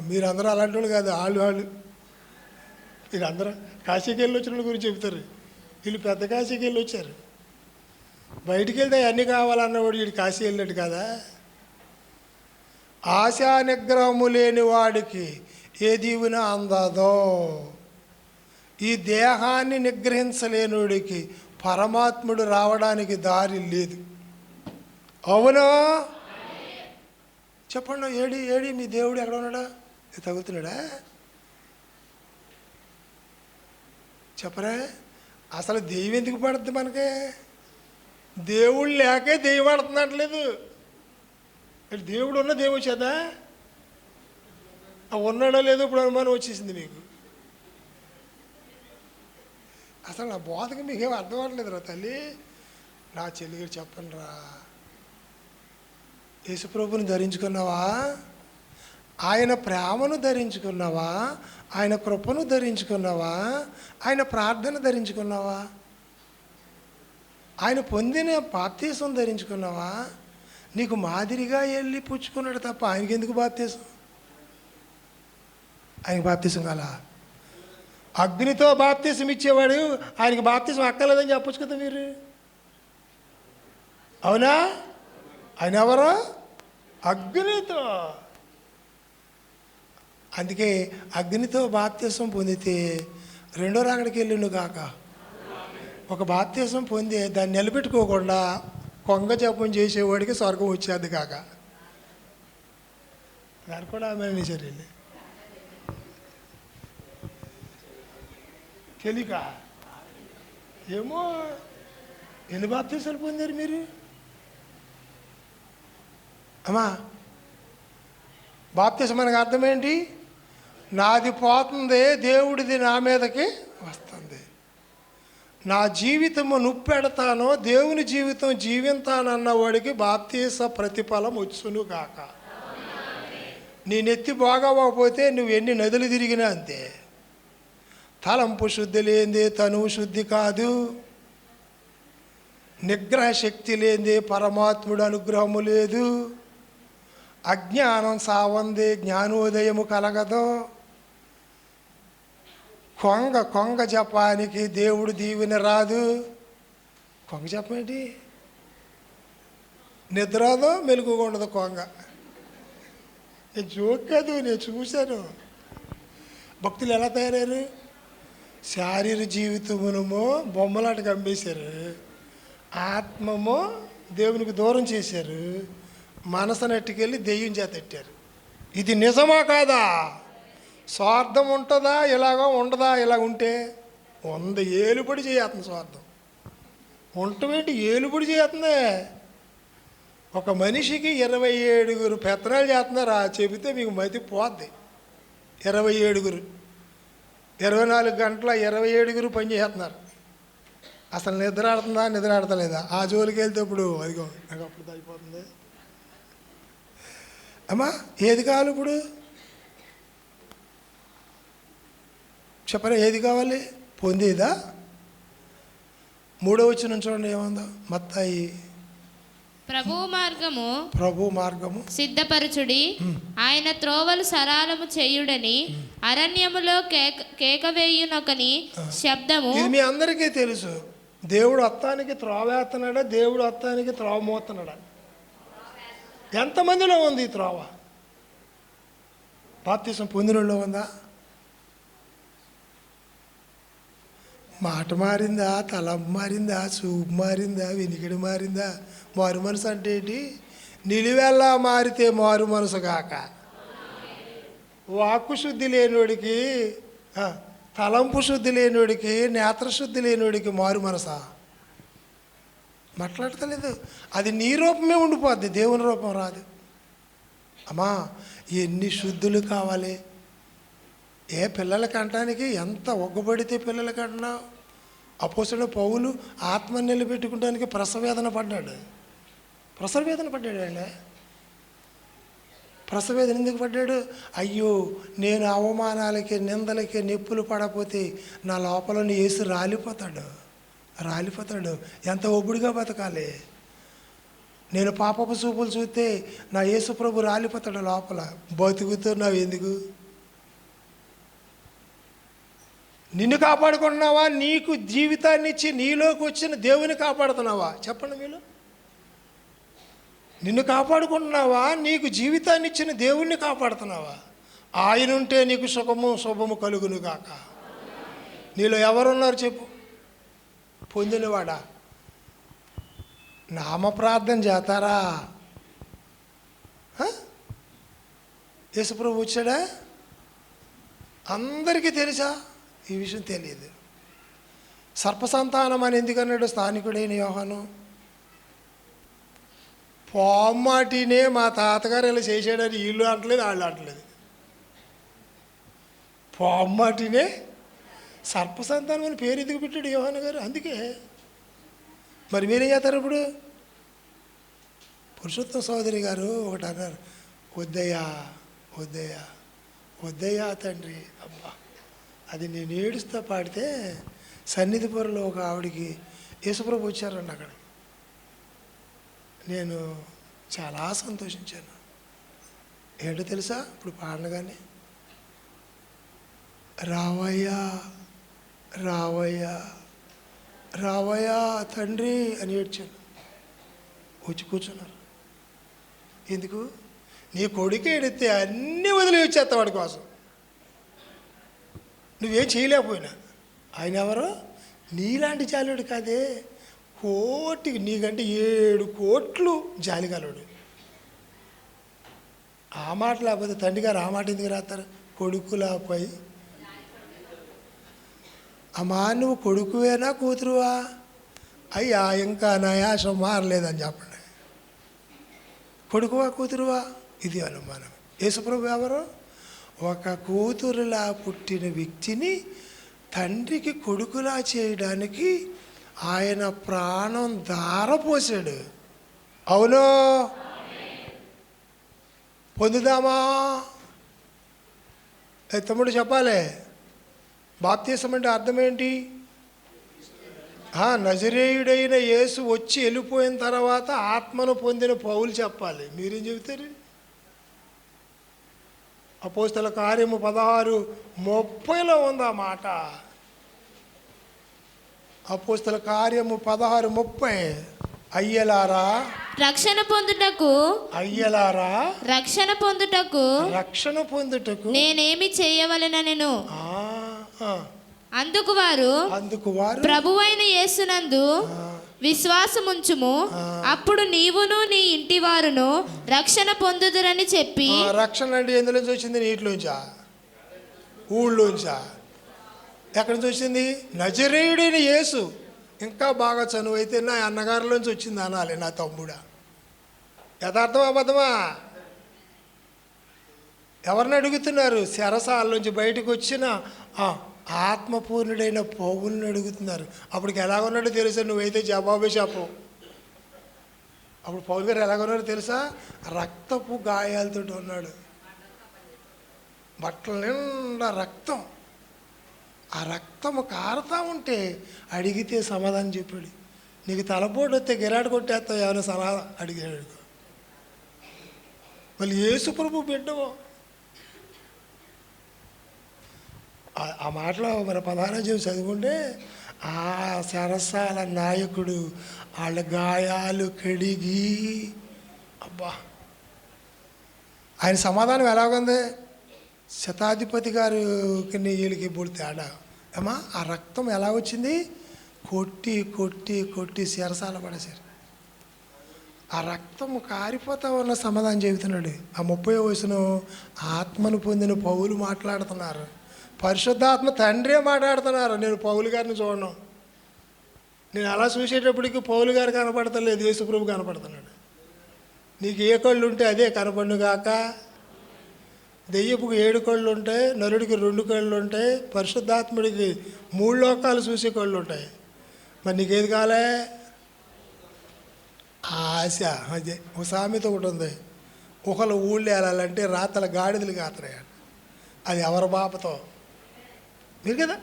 మీరందరూ అలాంటి వాళ్ళు కాదు. వాళ్ళు వీళ్ళందరూ కాశీకి వెళ్ళి వచ్చిన వాళ్ళ గురించి చెబుతారు. వీళ్ళు పెద్ద కాశీకి వెళ్ళి వచ్చారు. బయటికి వెళ్తే అన్నీ కావాలన్నవాడు వీడు కాశీ వెళ్ళినట్టు కదా. ఆశా నిగ్రహము లేని వాడికి ఏ దీవెన అందదో. ఈ దేహాన్ని నిగ్రహించలేనుడికి పరమాత్ముడు రావడానికి దారి లేదు. అవునా? చెప్పండి, ఏడి మీ దేవుడు ఎక్కడ ఉన్నాడా? తగులుతున్నాడా? చెప్పరా? అసలు దెయ్యం ఎందుకు పడుతుంది మనకి? దేవుడు లేకే దెయ్యం పడుతున్నట్లేదు. దేవుడు ఉన్న దెయ్యం వచ్చేదా? ఉన్నాడో లేదో ఇప్పుడు అనుమానం వచ్చేసింది మీకు. అసలు నా బోధకు మీకేం అర్థం అవ్వట్లేదు రా తల్లి. నా చెల్లిగారు చెప్పండి రా, యేసుప్రభుని ధరించుకున్నావా? ఆయన ప్రేమను ధరించుకున్నావా? ఆయన కృపను ధరించుకున్నావా? ఆయన ప్రార్థన ధరించుకున్నావా? ఆయన పొందిన బాప్తీసం ధరించుకున్నావా? నీకు మాదిరిగా వెళ్ళి పుచ్చుకున్నాడు తప్ప ఆయనకి ఎందుకు బాప్తీసం? ఆయనకి బాప్తీసం కాల? అగ్నితో బాప్తీసం ఇచ్చేవాడు ఆయనకి బాప్తీసం అక్కర్లేదని చెప్పొచ్చు కదా మీరు. అవునా? ఆయన ఎవరు? అగ్నితో. అందుకే అగ్నితో బాప్తీసం పొందితే రెండో రాకడికి వెళ్ళిండు కాక. ఒక బాప్తీసం పొంది దాన్ని నిలబెట్టుకోకుండా కొంగ జపం చేసేవాడికి స్వర్గం వచ్చేది కాక. దాని కూడా ఆమె చర్యలే తెలియక. ఏమో ఎన్ని బాప్తీసాలు పొందారు మీరు? అమ్మా, బాప్తీసం మనకు అర్థం ఏంటి? నాది పోతుంది, దేవుడిది నా మీదకి వస్తుంది. నా జీవితము నుప్పెడతానో దేవుని జీవితం జీవింతానన్నవాడికి బాప్తీస ప్రతిఫలం వచ్చును గాక. నీ నెత్తి బాగోకపోతే నువ్వు ఎన్ని నదులు తిరిగినా అంతే. తలంపు శుద్ధి లేనిదే తనువు శుద్ధి కాదు. నిగ్రహ శక్తి లేనిదే పరమాత్ముడు అనుగ్రహము లేదు. అజ్ఞానం సావందే జ్ఞానోదయము కలగదు. కొంగ జపానికి దేవుడు దీవెన రాదు. కొంగ చెప్పేంటి? నిద్రదో మెలుగుగా ఉండదు కొంగ. నేను జోక్ కాదు, నేను చూశాను. భక్తులు ఎలా తయారయ్యారు? శారీర జీవితమునమో బొమ్మలాట అమ్మేశారు, ఆత్మమో దేవునికి దూరం చేశారు, మనసును ఎట్టుకెళ్ళి దెయ్యం చేత ఎట్టారు. ఇది నిజమా కాదా? స్వార్థం ఉంటుందా? ఇలాగో ఉండదా? ఇలాగ ఉంటే ఏలుబడి చేస్తుంది స్వార్థం. ఉండటమేంటి? ఏలుబడి చేస్తుంది. ఒక మనిషికి 27 పెత్తనాలు చేస్తున్నారా చెబితే మీకు మతి పోద్ది. 27, 24 గంటల 27 పని చేస్తున్నారు. అసలు నిద్ర ఆడుతుందా? నిద్ర ఆడతలేదా? ఆ జోలికి వెళ్తే ఇప్పుడు అదిగో నాకు అప్పుడు అయిపోతుంది. అమ్మా, ఏది కావాలి ఇప్పుడు? చెప్పరా, ఏది కావాలి? పొందేదా? 3వ వచనం చూడండి ఏముందో. మత్తాయి ప్రభు మార్గము సిద్ధపరచుడి, ఆయన త్రోవలు సరళము చేయుడని అరణ్యములో కేక వేయునొకని శబ్దము. ఇది మీ అందరికీ తెలుసు. దేవుడు అత్తానికి త్రోవేస్తున్నాడా? దేవుడు అత్తానికి త్రోవ మోస్తున్నాడా? ఎంతమందిలో ఉంది ఈ త్రోవ? బాప్తీసం పొందినలో ఉందా? మాట మారిందా? తలం మారిందా? చూపు మారిందా? వెనికిడి మారిందా? మారు మనసు అంటే ఏంటి? నిలువెల్లా మారితే మారు మనసు కాక. వాక్కు శుద్ధి లేనివాడికి, తలంపు శుద్ధి లేనివాడికి, నేత్రశుద్ధి లేనివాడికి మారు మనసా? మాట్లాడతలేదు. అది నీ రూపమే ఉండిపోద్ది, దేవుని రూపం రాదు. అమ్మా, ఎన్ని శుద్ధులు కావాలి? ఏ పిల్లలకి అంటానికి ఎంత ఒగ్గబడితే పిల్లలకి అంటున్నావు? అపోస్తలుడైన పౌలు ఆత్మని నిలబెట్టుకోవడానికి ప్రసవేదన పడ్డాడు. అండి. ప్రసవేదన ఎందుకు పడ్డాడు? అయ్యో, నేను అవమానాలకి నిందలకి నెప్పులు పడపోతే నా లోపల యేసు రాలిపోతాడు. ఎంత ఒబ్బుడిగా బతకాలి? నేను పాపపు చూపులు చూస్తే నా యేసు ప్రభు రాలిపోతాడు లోపల. బతుకుతున్నావు ఎందుకు? నిన్ను కాపాడుకుంటున్నావా? నీకు జీవితాన్ని ఇచ్చి నీలోకి వచ్చిన దేవుని కాపాడుతున్నావా? చెప్పండి మీరు. నిన్ను కాపాడుకుంటున్నావా? నీకు జీవితాన్ని ఇచ్చిన దేవుణ్ణి కాపాడుతున్నావా? ఆయన ఉంటే నీకు సుఖము శుభము కలుగును గాక. నీలో ఎవరున్నారు చెప్పు? పొందినవాడా? నామ ప్రార్థన చేస్తారా? యేసుప్రభు వచ్చాడా? అందరికీ తెలుసా? ఈ విషయం తెలియదు. సర్పసంతానం అని ఎందుకన్నాడు స్థానికుడైన యోహాను? పామాటినే మా తాతగారు ఇలా చేసాడని వీళ్ళు అంటలేదు, వాళ్ళు అంటలేదు. పామాటినే సర్పసంతానం అని పేరు ఎందుకు పెట్టాడు యోహాను గారు? అందుకే. మరి మీరేం చేస్తారు ఇప్పుడు? పురుషోత్తమ సోదరి గారు ఒకటి అన్నారు, వద్దయ్యా వద్దయ్యా వద్దయ్యా తండ్రి. అబ్బా, అది నేను ఏడుస్తా పాడితే సన్నిధిపురంలో ఒక ఆవిడికి యేసుప్రభు వచ్చారండి. అక్కడ నేను చాలా సంతోషించాను. ఏంటో తెలుసా? ఇప్పుడు పాడనగానే రావయ్యా రావయ్యా రావయ్యా తండ్రి అని ఏడ్చాను. వచ్చి కూర్చున్నారు. ఎందుకు? నీ కొడుకు ఏడితే అన్నీ వదిలి వచ్చేస్తా వాడి కోసం. నువ్వేం చేయలేకపోయినా. ఆయన ఎవరో నీలాంటి జాలివాడు కాదే, కోటికి నీకంటే 7 కోట్లు జాలిగలడు. ఆ మాట లేకపోతే తండ్రి గారు ఆ మాట ఎందుకు రాస్తారు? కొడుకులపై. అమ్మా, నువ్వు కొడుకువేనా కూతురువా? అయ్యా ఇంకా నా యాసం మారలేదని చెప్పండి. కొడుకువా కూతురువా? ఇది అనుమానం. యేసుప్రభు ఎవరు? ఒక కూతురులా పుట్టిన వ్యక్తిని తండ్రికి కొడుకులా చేయడానికి ఆయన ప్రాణం ధారపోసాడు. అవును, పొందుదామా? తమ్ముడు చెప్పాలి. బాప్తీసం అంటే అర్థం ఏంటి? నజరేయుడైన యేసు వచ్చి వెళ్ళిపోయిన తర్వాత ఆత్మను పొందిన పౌలు చెప్పాలి. మీరేం చెబుతారు? అపోస్తల కార్యము 16:30 ఉంది ఆ మాట. అపోస్తల కార్యము 16:30. అయ్యలారా రక్షణ పొందుటకు, అయ్యలారా రక్షణ పొందుటకు, రక్షణ పొందుటకు నేనేమి చేయవలెననెను. అందుకు వారు ప్రభువైన యేసునందు విశ్వాసముంచుము, అప్పుడు నీవును నీ ఇంటి వారును రక్షణ పొందుదురని చెప్పి. రక్షణ అంటే ఎందులోంచి వచ్చింది? నీటిలోంచా? ఊళ్ళోంచా? ఎక్కడి నుంచి వచ్చింది? నజరేయుడైన యేసు. ఇంకా బాగా చనువైతే నా అన్నగారిలోంచి వచ్చింది అనాలి, నా తమ్ముడా. యథార్థమా అబద్ధమా? ఎవరిని అడుగుతున్నారు? చెరసాలలోంచి బయటకు వచ్చిన ఆత్మపూర్ణుడైన పౌలుని అడుగుతున్నారు. అప్పటికి ఎలాగున్నాడో తెలుసా? నువ్వైతే జవాబే చెప్పు. అప్పుడు పౌలు గారు ఎలాగున్నాడో తెలుసా? రక్తపు గాయాలతో ఉన్నాడు, బట్టల నిండా రక్తం. ఆ రక్తము కారుతా ఉంటే అడిగితే సమాధానం చెప్పాడు. నీకు తలపోటు వస్తే గిరాడు కొట్టేస్తావు ఏమైనా సలహా అడిగాడు. మళ్ళీ యేసు ప్రభు బిడ్డవో. ఆ మాటలో మన 16 చదువుకుంటే ఆ సరసాల నాయకుడు వాళ్ళ గాయాలు కడిగి, అబ్బా, ఆయన సమాధానం ఎలాగుంది? శతాధిపతి గారికి వీళ్ళకి ఇప్పుడు తేడా. ఏమా, ఆ రక్తం ఎలా వచ్చింది? కొట్టి కొట్టి కొట్టి శరసాల పడేశారు. ఆ రక్తము కారిపోతా ఉన్న సమాధానం చెబుతున్నాడు. ఆ 30వ వయసును ఆత్మను పొందిన పౌలు మాట్లాడుతున్నారు. పరిశుద్ధాత్మ తండ్రే మాట్లాడుతున్నారు. నేను పౌలు గారిని చూడను. నేను అలా చూసేటప్పటికి పౌలు గారు కనపడతలేదు, యేసుప్రభు కనపడుతున్నాడు. నీకు ఏ కళ్ళు ఉంటే అదే కనపడును గాక. దెయ్యపుకి 7 కళ్ళు ఉంటాయి, నరుడికి 2 కళ్ళు ఉంటాయి, పరిశుద్ధాత్ముడికి 3 లోకాలు చూసే కళ్ళు ఉంటాయి. మరి నీకేది కాలే? ఆశ. అదే ఒక సామెత ఒకటి ఉంది, ఒకళ్ళు ఊళ్ళు వెళ్ళాలంటే రాతల గాడిదలు కాతరాయట. అది ఎవరి బాపతో? మీరు కదా.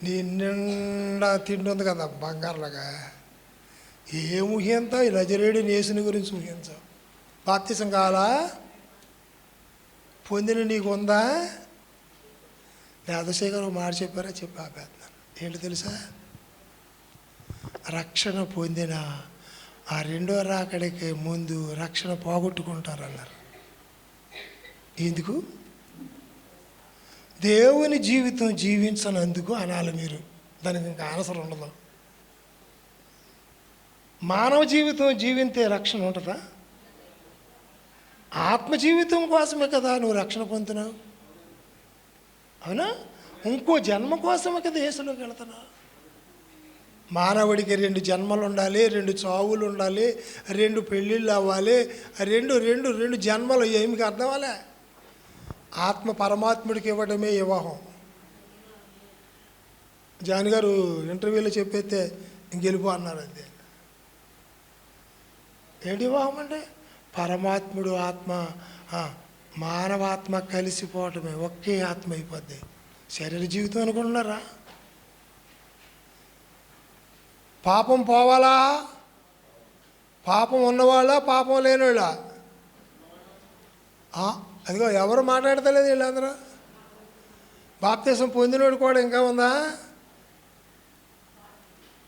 నీ నిండా తిండి ఉంది కదా బంగారులాగా, ఏం ఊహించావు? ఈ నజరేయుడైన యేసుని గురించి ఊహించావు. బాప్తిసం కావాలా? పొందిన నీకు ఉందా? రాజశేఖర్ ఒక మాట చెప్పారా? చెప్పి ఆపేస్తున్నాను. ఏంటి తెలుసా? రక్షణ పొందిన ఆ 2వ రాకడికి ముందు రక్షణ పోగొట్టుకుంటారన్నారు. ఎందుకు? దేవుని జీవితం జీవించనందుకు అనాలి మీరు. దానికి ఇంకా ఆన్సర్ ఉండదు. మానవ జీవితం జీవించే రక్షణ ఉంటుందా? ఆత్మ జీవితం కోసమే కదా నువ్వు రక్షణ పొందుతున్నావు, అవునా? ఇంకో జన్మ కోసమే కదా యేసులోకి వెళ్తున్నావు. మానవుడికి 2 జన్మలు ఉండాలి, 2 చావులు ఉండాలి, 2 పెళ్ళిళ్ళు అవ్వాలి, 2 జన్మలు. ఏమికి అర్థం అవ్వలే? ఆత్మ పరమాత్ముడికి ఇవ్వడమే వివాహం. జాన్ గారు ఇంటర్వ్యూలో చెప్పేస్తే ఇంకెళ్ళిపో అన్నారు. అంతే. ఏంటి వివాహం అంటే? పరమాత్ముడు ఆత్మ మానవాత్మ కలిసిపోవటమే, ఒకే ఆత్మ అయిపోద్ది. శరీర జీవితం అనుకుంటున్నారా? పాపం పోవాలా? పాపం ఉన్నవాళ్ళ, పాపం లేనివాళ్ళ? అదిగో ఎవరు మాట్లాడతలేదు వీళ్ళందరూ. బాప్తిసం పొందినోడు కూడా ఇంకా ఉందా?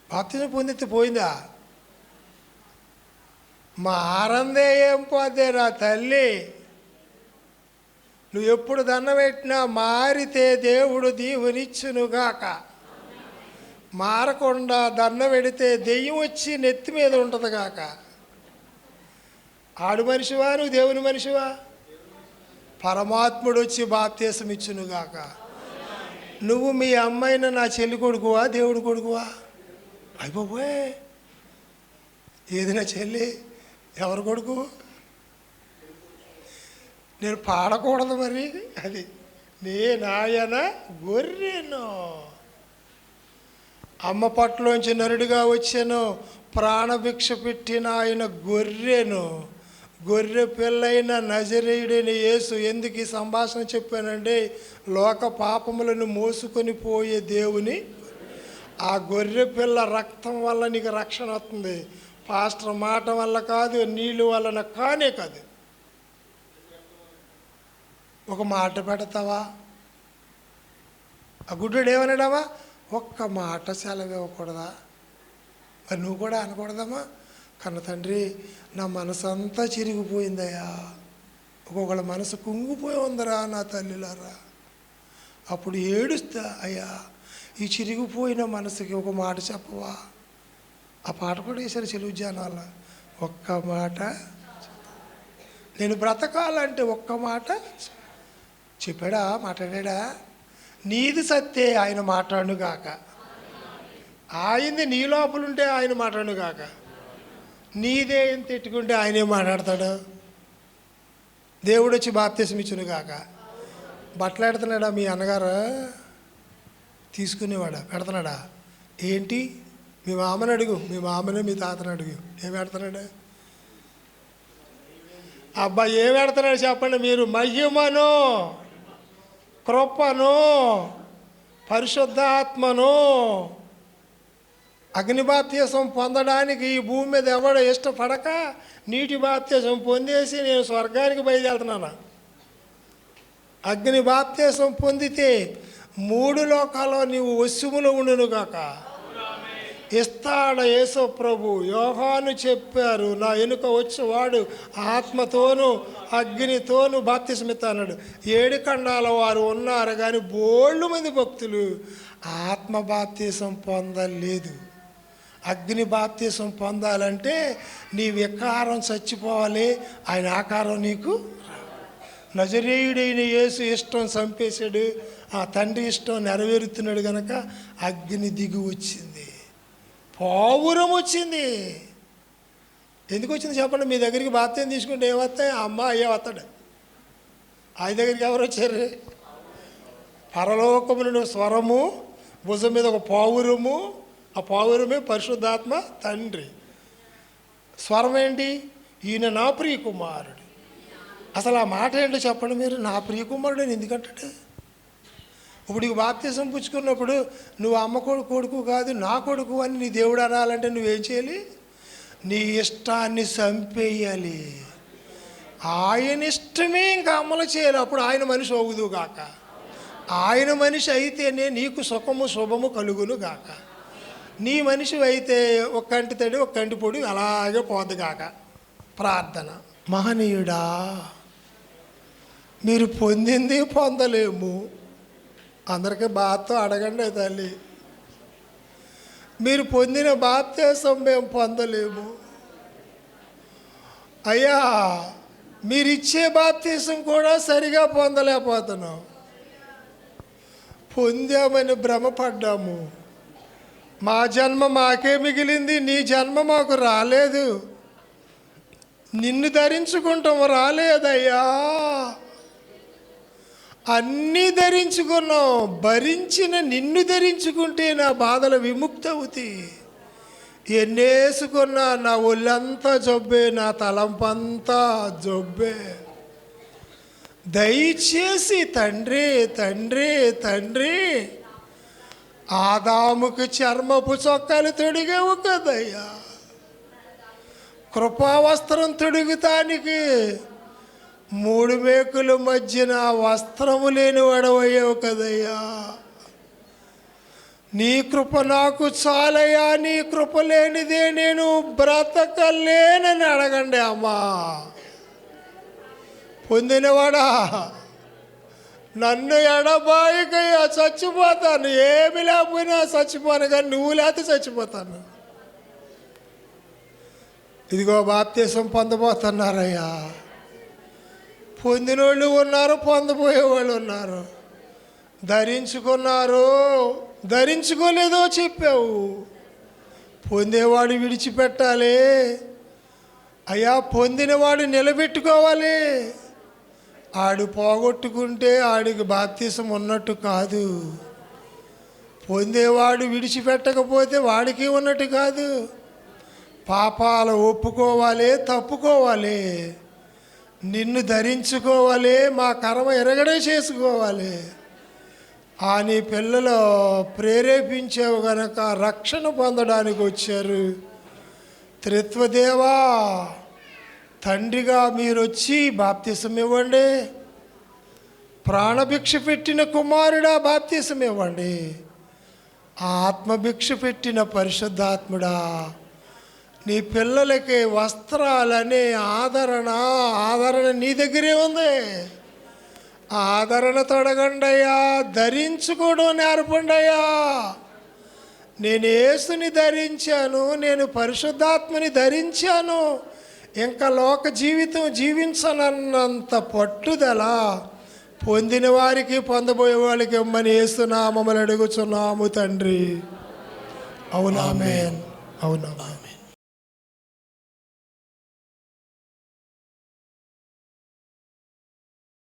బాప్తిసం పొందితే పోయిందా? మారందే ఏం పోతేరా తల్లి. నువ్వు ఎప్పుడు దండం పెట్టినా మారితే దేవుడు దీవునిచ్చునుగాక. మారకుండా దండం పెడితే దెయ్యం వచ్చి నెత్తి మీద ఉంటుంది గాక. ఆడు మనిషివా నువ్వు? దేవుని మనిషివా? పరమాత్ముడు వచ్చి బాప్తీసం ఇచ్చునుగాక. నువ్వు మీ అమ్మాయిన నా చెల్లి కొడుకువా, దేవుడు కొడుకువా? అయిపోయి ఏది నా చెల్లి, ఎవరు కొడుకు? నేను పాడకూడదు మరి. అది నేనాయన గొర్రెను, అమ్మ పట్టులోంచి నరుడిగా వచ్చాను, ప్రాణభిక్ష పెట్టిన ఆయన గొర్రెను. గొర్రె పిల్లైన నజరేయుడైన యేసు. ఎందుకు ఈ సంభాషణ చెప్పానంటే, లోక పాపములను మోసుకొని పోయే దేవుని ఆ గొర్రె పిల్ల రక్తం వల్ల నీకు రక్షణ వస్తుంది. పాస్టర్ మాట వల్ల కాదు, నీళ్ళు వలన కానే కాదు. ఒక మాట పెడతావా? ఆ గుడ్డుడు ఏమన్నాడావా? ఒక్క మాట సెలవు ఇవ్వకూడదా? మరి నువ్వు కూడా అనకూడదమ్మా, కన్న తండ్రి నా మనసు అంతా చిరిగిపోయిందయ్యా, ఒక్కొక్కళ్ళ మనసు కుంగిపోయి ఉందరా నా తల్లిలారా. అప్పుడు ఏడుస్తా, అయ్యా ఈ చిరిగిపోయిన మనసుకి ఒక మాట చెప్పవా? ఆ పాట కూడా వేశారు చెలువు జానాల. ఒక్క మాట, నేను బ్రతకాలంటే ఒక్క మాట చెప్పాడా? మాట్లాడా? నీది సత్తే ఆయన మాట్లాడుగాక. ఆయనది నీ లోపలుంటే ఆయన మాట్లాడుగాక. నీదే ఏం తిట్టుకుంటే ఆయనే మాట్లాడతాడు. దేవుడు వచ్చి బాప్తిసం ఇచ్చునుగాక. బట్టలు పెడుతున్నాడా మీ అన్నగారు? తీసుకునేవాడా? పెడుతున్నాడా? ఏంటి? మీ మామని అడుగు, మీ మామనే మీ తాతని అడుగు. ఏం పెడుతున్నాడు? అబ్బా ఏం పెడుతున్నాడు చెప్పండి మీరు? మహిమను, కృపను, పరిశుద్ధాత్మను. అగ్ని బాప్తిసం పొందడానికి ఈ భూమి మీద ఎవడో ఇష్టపడక నీటి బాప్తిసం పొందేసి నేను స్వర్గానికి బయలుదేరుతున్నాను. అగ్ని బాప్తిసం పొందితే 3 లోకాల్లో నీవు వశములో ఉండునుగాక. ఇస్తాడ యేసు ప్రభు. యోహాను చెప్పారు, నా వెనుక వచ్చేవాడు ఆత్మతోనూ అగ్నితోనూ బాప్తిసం ఇస్తాడు. 7 ఖండాల వారు ఉన్నారు కానీ బోళ్ళు మంది భక్తులు ఆత్మ బాప్తిసం పొందలేదు. అగ్ని బాప్తిసం పొందాలంటే నీ వికారం చచ్చిపోవాలి, ఆయన ఆకారం నీకు. నజరేయుడైన యేసు ఇష్టం చంపేశాడు, ఆ తండ్రి ఇష్టం నెరవేరుతున్నాడు కనుక అగ్ని దిగి వచ్చింది, పావురం వచ్చింది. ఎందుకు వచ్చింది చెప్పండి? మీ దగ్గరికి బాప్తిసం తీసుకుంటే ఏమొస్తాయి? అమ్మ అయ్యే వస్తాడు. ఆయన దగ్గరికి ఎవరు వచ్చారు? పరలోకమును స్వరము, భుజం మీద ఒక పావురము, ఆ పావురమే పరిశుద్ధాత్మ తండ్రి. స్వరం ఏంటి? ఈయన నా ప్రియ కుమారుడు. అసలు ఆ మాట ఏంటో చెప్పండి మీరు? నా ప్రియ కుమారుడు అని ఎందుకంటాడు? ఇప్పుడు నీకు బాప్తిసం పుచ్చుకున్నప్పుడు నువ్వు అమ్మ కొడుకు కాదు నా కొడుకు అని నీ దేవుడు అనాలంటే నువ్వేం చేయాలి? నీ ఇష్టాన్ని చంపేయాలి. ఆయన ఇష్టమే ఇంకా అమలు చేయాలి. అప్పుడు ఆయన మనిషి అవుదు గాక. ఆయన మనిషి అయితేనే నీకు సుఖము శుభము కలుగును గాక. నీ మనిషి అయితే ఒక కంటి తడి ఒక కంటి పొడి అలాగే పోద్దు గాక. ప్రార్థన. మహనీయుడా, మీరు పొందింది పొందలేము. అందరికీ బాధతో అడగండి తల్లి. మీరు పొందిన బాప్తీసం మేము పొందలేము. అయ్యా, మీరిచ్చే బాప్తీసం కూడా సరిగా పొందలేకపోతున్నాం. పొందామని భ్రమపడ్డాము. మా జన్మ మాకే మిగిలింది, నీ జన్మ మాకు రాలేదు. నిన్ను ధరించుకుంటాం రాలేదయ్యా. అన్నీ ధరించుకున్నాం, భరించిన నిన్ను ధరించుకుంటే నా బాధలు విముక్తి అవుతాయి. ఎన్నేసుకున్నా నా ఒళ్ళంతా జబ్బే, నా తలంపంతా జబ్బే. దయచేసి తండ్రి తండ్రి తండ్రి, ఆదాముకు చర్మపు చొక్కాలు తొడిగావు కదయ్యా, కృపావస్త్రం తొడుగుతానికి 3 మేకుల మధ్యన వస్త్రము లేని వాడవయ్యావు కదయ్యా. నీ కృప నాకు చాలయ్యా, నీ కృప లేనిదే నేను బ్రతకలేనని అడగండి అమ్మా. పొందినవాడా, నన్ను ఎడబాయికయ్యా, చచ్చిపోతాను. ఏమి లేకపోయినా చచ్చిపోను, కానీ నువ్వు లేకపోతే చచ్చిపోతాను. ఇదిగో బాప్తీసం పొందబోతున్నారయ్యా. పొందినోళ్ళు ఉన్నారు, పొందబోయేవాళ్ళు ఉన్నారు. ధరించుకున్నారు, ధరించుకోలేదో చెప్పావు. పొందేవాడు విడిచిపెట్టాలి అయ్యా, పొందినవాడు నిలబెట్టుకోవాలి. ఆడు పోగొట్టుకుంటే ఆడికి బాప్తీసం ఉన్నట్టు కాదు. పొందేవాడు విడిచిపెట్టకపోతే వాడికి ఉన్నట్టు కాదు. పాపాలు ఒప్పుకోవాలి, తప్పుకోవాలి, నిన్ను ధరించుకోవాలి, మా కర్మ ఎరగడే చేసుకోవాలి. ఆ నీ పిల్లలు ప్రేరేపించావు గనక రక్షణ పొందడానికి వచ్చారు. త్రిత్వదేవా, తండ్రిగా మీరు వచ్చి బాప్తీసం ఇవ్వండి. ప్రాణభిక్ష పెట్టిన కుమారుడా బాప్తీసం ఇవ్వండి. ఆత్మభిక్ష పెట్టిన పరిశుద్ధాత్ముడా, నీ పిల్లలకి వస్త్రాలనే ఆదరణ నీ దగ్గరే ఉంది. ఆదరణ తొడగండయ్యా, ధరించుకోవడం నేర్పండయ్యా. నేను యేసుని ధరించాను, నేను పరిశుద్ధాత్మని ధరించాను, ఇంకా లోక జీవితం జీవించనన్నంత పట్టుదల పొందిన వారికి పొందబోయే వాళ్ళకి ఇమ్మని యేసునామములు అడుగుచున్నాము తండ్రి. అవునామేన్, అవునామేన్.